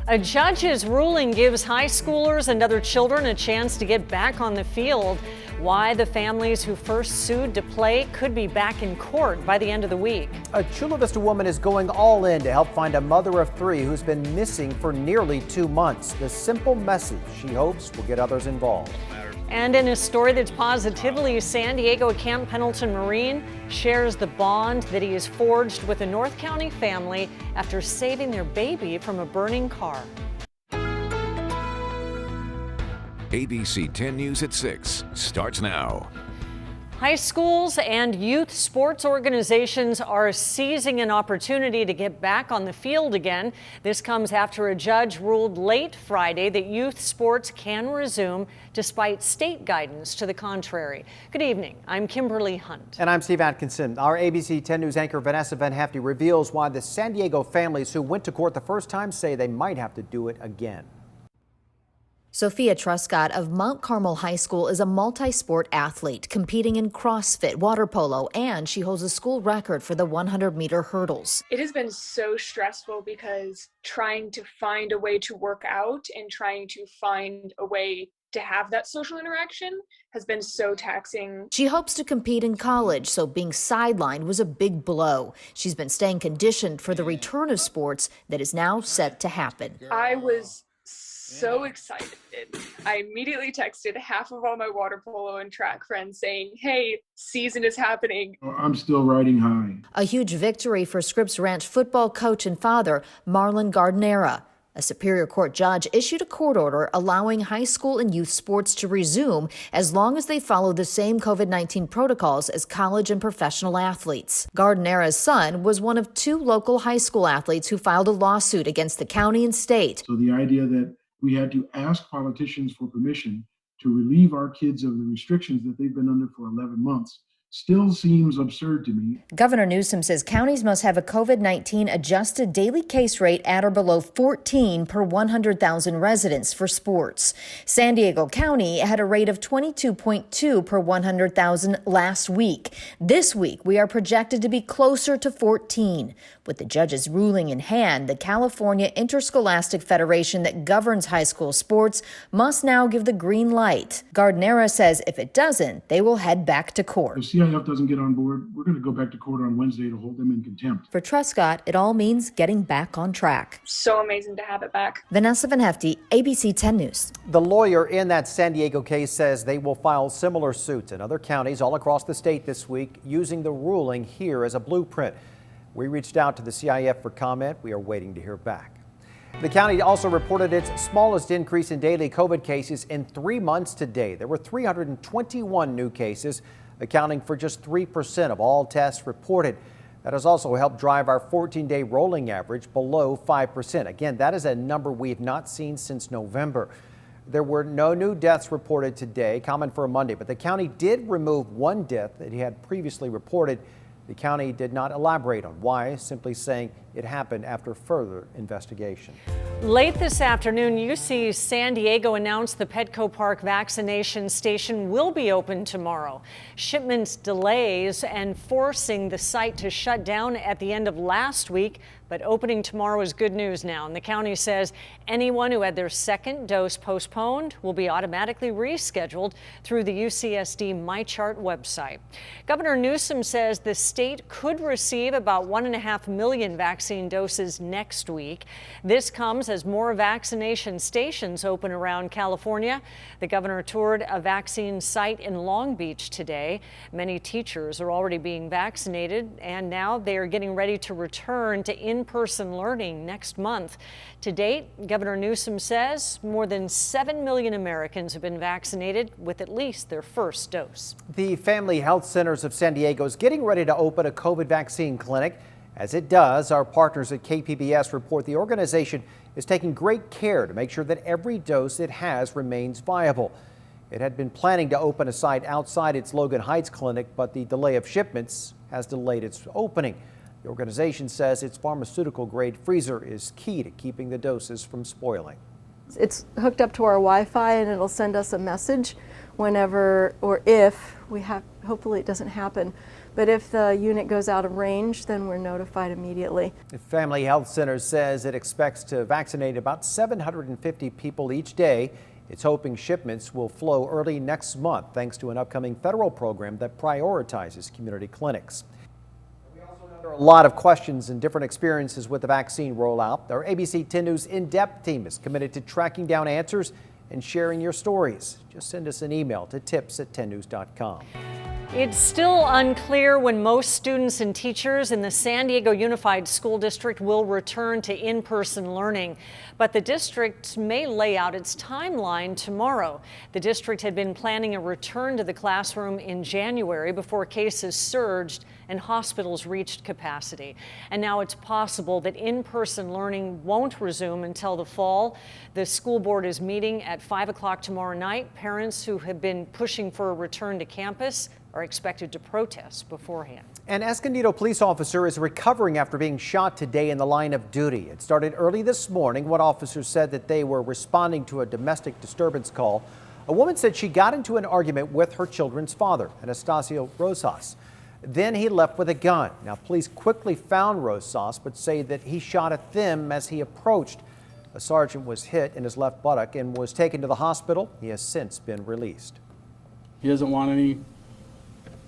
A judge's ruling gives high schoolers and other children a chance to get back on the field. Why the families who first sued to play could be back in court by the end of the week. A Chula Vista woman is going all in to help find a mother of three who's been missing for nearly 2 months. The simple message she hopes will get others involved. And in a story that's positively San Diego, Camp Pendleton Marine shares the bond that he has forged with a North County family after saving their baby from a burning car. ABC 10 News at 6 starts now. High schools and youth sports organizations are seizing an opportunity to get back on the field again. This comes after a judge ruled late Friday that youth sports can resume despite state guidance to the contrary. Good evening. I'm Kimberly Hunt. And I'm Steve Atkinson. Our ABC 10 News anchor Vanessa Van Hefty reveals why the San Diego families who went to court the first time say they might have to do it again. Sophia Truscott of Mount Carmel High School is a multi-sport athlete competing in CrossFit, water polo, and she holds a school record for the 100-meter hurdles. It has been so stressful because trying to find a way to work out and trying to find a way to have that social interaction has been so taxing. She hopes to compete in college, so being sidelined was a big blow. She's been staying conditioned for the return of sports that is now set to happen. I was so excited. I immediately texted half of all my water polo and track friends saying, hey, season is happening. I'm still riding high. A huge victory for Scripps Ranch football coach and father, Marlon Gardnera. A Superior Court judge issued a court order allowing high school and youth sports to resume as long as they follow the same COVID-19 protocols as college and professional athletes. Gardnera's son was one of 2 local high school athletes who filed a lawsuit against the county and state. So the idea that we had to ask politicians for permission to relieve our kids of the restrictions that they've been under for 11 months still seems absurd to me. Governor Newsom says counties must have a COVID-19 adjusted daily case rate at or below 14 per 100,000 residents for sports. San Diego County had a rate of 22.2 per 100,000 last week. This week, we are projected to be closer to 14. With the judge's ruling in hand, the California Interscholastic Federation that governs high school sports must now give the green light. Gardnera says if it doesn't, they will head back to court. If CIF doesn't get on board, we're going to go back to court on Wednesday to hold them in contempt. For Truscott, it all means getting back on track. So amazing to have it back. Vanessa Van Hefty, ABC 10 News. The lawyer in that San Diego case says they will file similar suits in other counties all across the state this week, using the ruling here as a blueprint. We reached out to the CIF for comment. We are waiting to hear back. The county also reported its smallest increase in daily COVID cases in 3 months today. There were 321 new cases, accounting for just 3% of all tests reported. That has also helped drive our 14-day rolling average below 5%. Again, that is a number we have not seen since November. There were no new deaths reported today, common for a Monday, but the county did remove 1 death that it had previously reported. The county did not elaborate on why, simply saying it happened after further investigation. Late this afternoon, UC San Diego announced the Petco Park vaccination station will be open tomorrow. Shipments delays and forcing the site to shut down at the end of last week, but opening tomorrow is good news now. And the county says anyone who had their second dose postponed will be automatically rescheduled through the UCSD MyChart website. Governor Newsom says the state could receive about 1.5 million vaccine doses next week. This comes as more vaccination stations open around California. The governor toured a vaccine site in Long Beach today. Many teachers are already being vaccinated, and now they are getting ready to return to in-person learning next month. To date, Governor Newsom says more than 7 million Americans have been vaccinated with at least their first dose. The Family Health Centers of San Diego is getting ready to open a COVID vaccine clinic. As it does, our partners at KPBS report the organization is taking great care to make sure that every dose it has remains viable. It had been planning to open a site outside its Logan Heights clinic, but the delay of shipments has delayed its opening. The organization says its pharmaceutical-grade freezer is key to keeping the doses from spoiling. It's hooked up to our Wi-Fi, and it'll send us a message whenever or if we have, hopefully it doesn't happen, But if the unit goes out of range, then we're notified immediately. The Family Health Center says it expects to vaccinate about 750 people each day. It's hoping shipments will flow early next month thanks to an upcoming federal program that prioritizes community clinics. There are a lot of questions and different experiences with the vaccine rollout. Our ABC 10 News in-depth team is committed to tracking down answers and sharing your stories. Just send us an email to tips@10news.com. It's still unclear when most students and teachers in the San Diego Unified School District will return to in-person learning, but the district may lay out its timeline tomorrow. The district had been planning a return to the classroom in January before cases surged and hospitals reached capacity. And now it's possible that in-person learning won't resume until the fall. The school board is meeting at 5 o'clock tomorrow night. Parents who have been pushing for a return to campus are expected to protest beforehand. An Escondido police officer is recovering after being shot today in the line of duty. It started early this morning. One officer said that they were responding to a domestic disturbance call. A woman said she got into an argument with her children's father, Anastasio Rosas. Then he left with a gun. Now, police quickly found Rosas, but say that he shot at them as he approached. A sergeant was hit in his left buttock and was taken to the hospital. He has since been released. He doesn't want any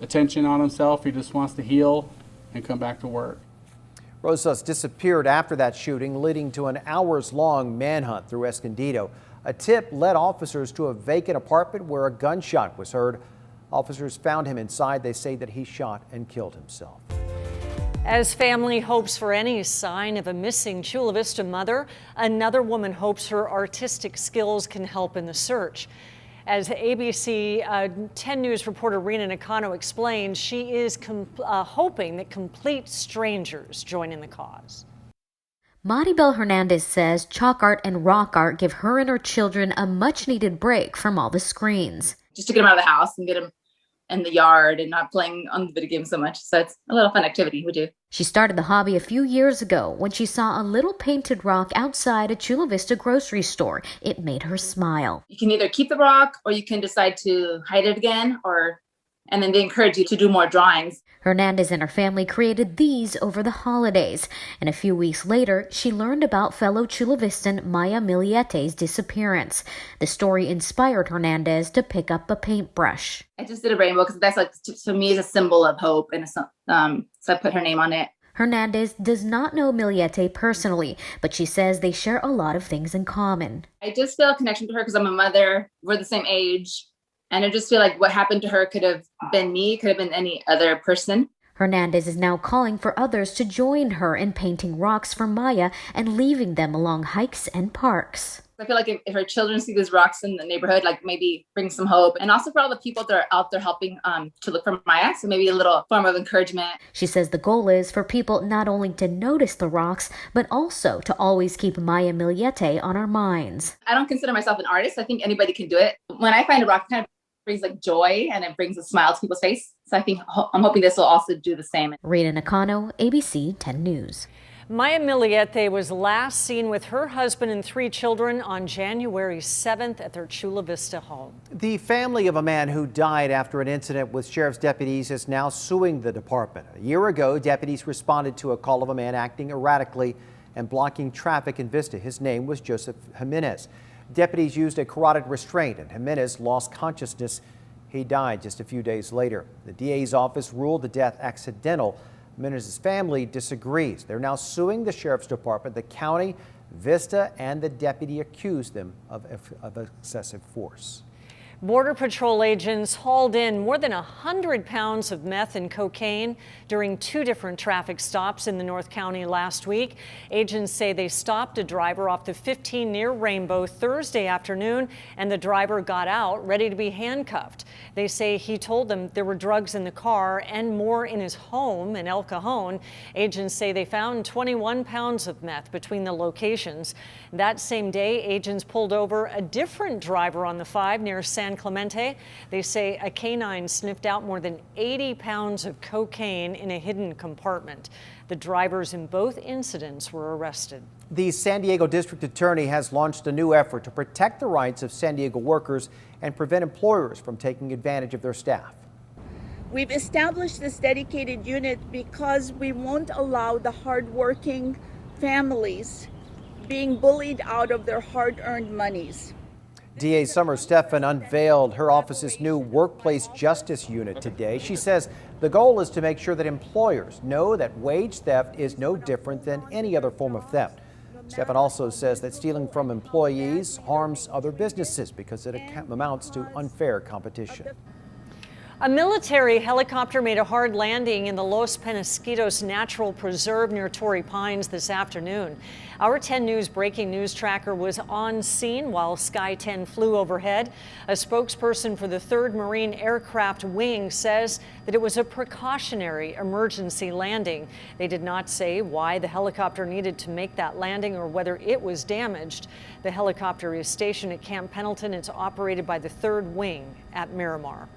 attention on himself. He just wants to heal and come back to work. Rosas disappeared after that shooting, leading to an hours-long manhunt through Escondido. A tip led officers to a vacant apartment where a gunshot was heard. Officers found him inside. They say that he shot and killed himself. As family hopes for any sign of a missing Chula Vista mother, another woman hopes her artistic skills can help in the search. As ABC 10 News reporter Rena Nakano explained, she is hoping that complete strangers join in the cause. Maribel Hernandez says chalk art and rock art give her and her children a much-needed break from all the screens. Just to get them out of the house and get them in the yard and not playing on the video game so much. So it's a little fun activity we do. She started the hobby a few years ago when she saw a little painted rock outside a Chula Vista grocery store. It made her smile. You can either keep the rock or you can decide to hide it again, and then they encourage you to do more drawings. Hernandez and her family created these over the holidays, and a few weeks later, she learned about fellow Chula Vistan Maya Millete's disappearance. The story inspired Hernandez to pick up a paintbrush. I just did a rainbow because that's like, to me, is a symbol of hope, and so I put her name on it. Hernandez does not know Millete personally, but she says they share a lot of things in common. I just feel a connection to her because I'm a mother. We're the same age. And I just feel like what happened to her could have been me, could have been any other person. Hernandez is now calling for others to join her in painting rocks for Maya and leaving them along hikes and parks. I feel like if her children see these rocks in the neighborhood, like maybe bring some hope. And also for all the people that are out there helping to look for Maya, so maybe a little form of encouragement. She says the goal is for people not only to notice the rocks, but also to always keep Maya Millete on our minds. I don't consider myself an artist. I think anybody can do it. When I find a rock, it kind of brings like joy and it brings a smile to people's face. So I'm hoping this will also do the same. Rena Nakano, ABC 10 News. Maya Millete was last seen with her husband and 3 children on January 7th at their Chula Vista home. The family of a man who died after an incident with sheriff's deputies is now suing the department. A year ago, deputies responded to a call of a man acting erratically and blocking traffic in Vista. His name was Joseph Jimenez. Deputies used a carotid restraint and Jimenez lost consciousness. He died just a few days later. The DA's office ruled the death accidental. Jimenez's family disagrees. They're now suing the sheriff's department, the county, Vista, and the deputy accused them of excessive force. Border Patrol agents hauled in more than 100 pounds of meth and cocaine during 2 different traffic stops in the North County last week. Agents say they stopped a driver off the 15 near Rainbow Thursday afternoon, and the driver got out ready to be handcuffed. They say he told them there were drugs in the car and more in his home in El Cajon. Agents say they found 21 pounds of meth between the locations. That same day, agents pulled over a different driver on the 5 near San Clemente. They say a canine sniffed out more than 80 pounds of cocaine in a hidden compartment. The drivers in both incidents were arrested. The San Diego District Attorney has launched a new effort to protect the rights of San Diego workers and prevent employers from taking advantage of their staff. We've established this dedicated unit because we won't allow the hardworking families being bullied out of their hard-earned monies. DA Summer Stephan unveiled her office's new Workplace Justice Unit today. She says the goal is to make sure that employers know that wage theft is no different than any other form of theft. Stephan also says that stealing from employees harms other businesses because it amounts to unfair competition. A military helicopter made a hard landing in the Los Penasquitos Natural Preserve near Torrey Pines this afternoon. Our 10 News breaking news tracker was on scene while Sky 10 flew overhead. A spokesperson for the 3rd Marine Aircraft Wing says that it was a precautionary emergency landing. They did not say why the helicopter needed to make that landing or whether it was damaged. The helicopter is stationed at Camp Pendleton. It's operated by the 3rd Wing at Miramar.